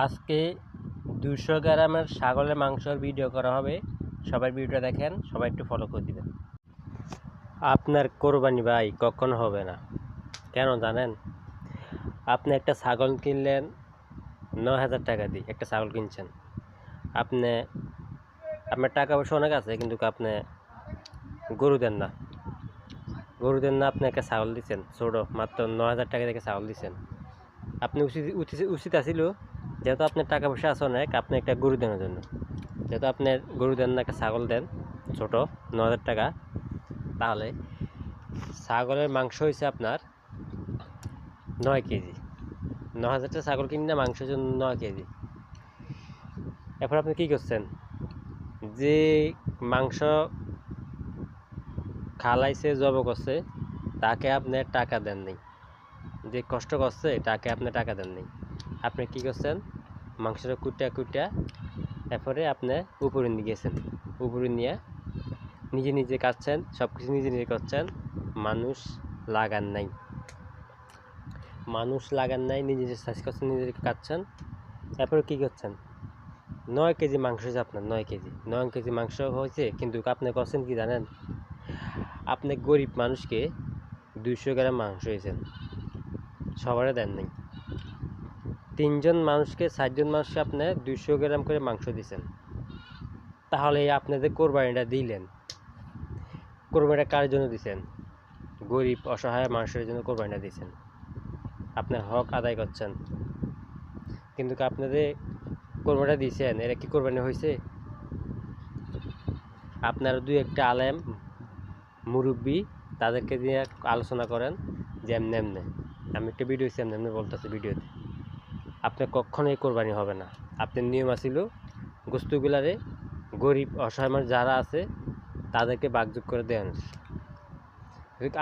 আজকে 200 গ্রামের ছাগলের মাংসের ভিডিও করা হবে। সবাই ভিডিওটা দেখেন, সবাই একটু ফলো করে দিবেন। আপনার কোরবানি ভাই কখনো হবে না, কেন জানেন? আপনি একটা ছাগল কিনলেন 9,000 টাকা দিয়ে, একটা ছাগল কিনছেন। আপনার টাকা পয়সা অনেক আছে, কিন্তু আপনি গরু দেন না। আপনি একটা ছাগল দিচ্ছেন ছোটো, মাত্র 9,000 টাকা থেকে ছাগল দিচ্ছেন। আপনি উচিত আছিল, যেহেতু আপনার টাকা পয়সা আছে অনেক, আপনি একটা গরু দেওয়ার জন্য। যেহেতু আপনার গরু দেন না, একটা ছাগল দেন ছোটো, 9,000 টাকা। তাহলে ছাগলের মাংস হয়েছে আপনার 9 কেজি। 9,000 টাকা ছাগল কিনে মাংস হচ্ছে 9 কেজি। এরপর আপনি কী করছেন? যে মাংস খালাইছে, জব করছে, তাকে আপনি টাকা দেন নাই। যে কষ্ট করছে তাকে আপনি টাকা দেন নাই। আপনি কী করছেন? মাংসটা কুটা এরপরে আপনি উপরে নিয়ে গেছেন। উপরে নিয়ে নিজে কাটছেন, সব কিছু নিজে করছেন। মানুষ লাগান নাই, নিজে সাইজ করছেন, নিজে কাটছেন। এরপরে কী করছেন? 9 কেজি মাংস হয়েছে আপনার। 9 কেজি মাংস হয়েছে, কিন্তু আপনি করছেন কি জানেন? আপনি গরিব মানুষকে 200 গ্রাম মাংস হয়েছেন, সবারে দেন নাই। 4 জন মানুষকে আপনি 200 গ্রাম করে মাংস দিয়েছেন। তাহলে আপনাদের কোরবানিটা দিলেন, কোরবানিটা কার জন্য দিয়েছেন? গরিব অসহায় মানুষের জন্য কোরবানিটা দিয়েছেন। আপনার হক আদায় করছেন, কিন্তু আপনাদের কোরবানিটা দিয়েছেন, এরা কি কোরবানি হয়েছে? আপনারা 2-1টা আলেম মুরব্বী, তাদেরকে দিয়ে আলোচনা করেন যে এমনি। আমি একটা ভিডিও এমনি বলতেছি ভিডিওতে। আপনার কখনোই কোরবানি হবে না। আপনার নিয়ম আছিল গোস্তগুলারে গরিব অসহায় মানুষ যারা আছে তাদেরকে ভাগযোগ করে দেন।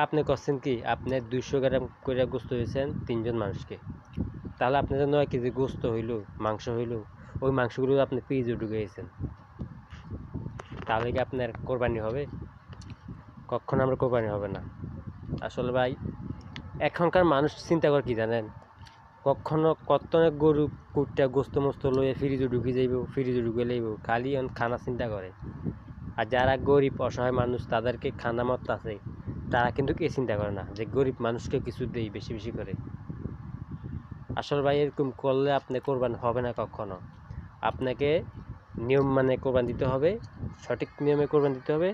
আপনি করছেন কি? আপনি 200 গ্রাম করে গোস্ত হয়েছেন 3 জন মানুষকে। তাহলে আপনাদের 9 কেজি গোস্ত হইল, মাংস হইল, ওই মাংসগুলো আপনি ফ্রিজে ঢুকিয়েছেন। তাহলে কি আপনার কোরবানি হবে? কখনো আমরা কোরবানি হবে না। আসলে ভাই, এখনকার মানুষ চিন্তা করে কি জানেন? কত গরু কুটটা গোস্ত মোস্ত লইয়ে ফ্রিজে ঢুকে লইব, খালি খানা চিন্তা করে। আর যারা গরিব অসহায় মানুষ, তাদেরকে খানা মত আছে, তারা কিন্তু কে চিন্তা করে না যে গরিব মানুষকে কিছু দেই বেশি করে। আসলে ভাই, এরকম করলে আপনি কোরবান হবে না কখনো। আপনাকে নিয়ম মানে কোরবান দিতে হবে, সঠিক নিয়মে কোরবান দিতে হবে,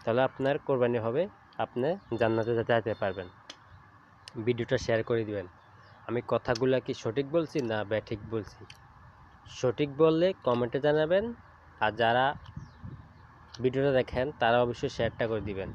তাহলে আপনার কোরবানি হবে, আপনি জান্নাতে যেতে পারবেন। ভিডিওটা শেয়ার করে দিবেন। আমি কথাগুলো কি সঠিক বলছি না ব্যাঠিক বলছি? সঠিক বললে কমেন্টে জানাবেন, আর যারা ভিডিওটা দেখেন তারা অবশ্যই শেয়ারটা করে দিবেন।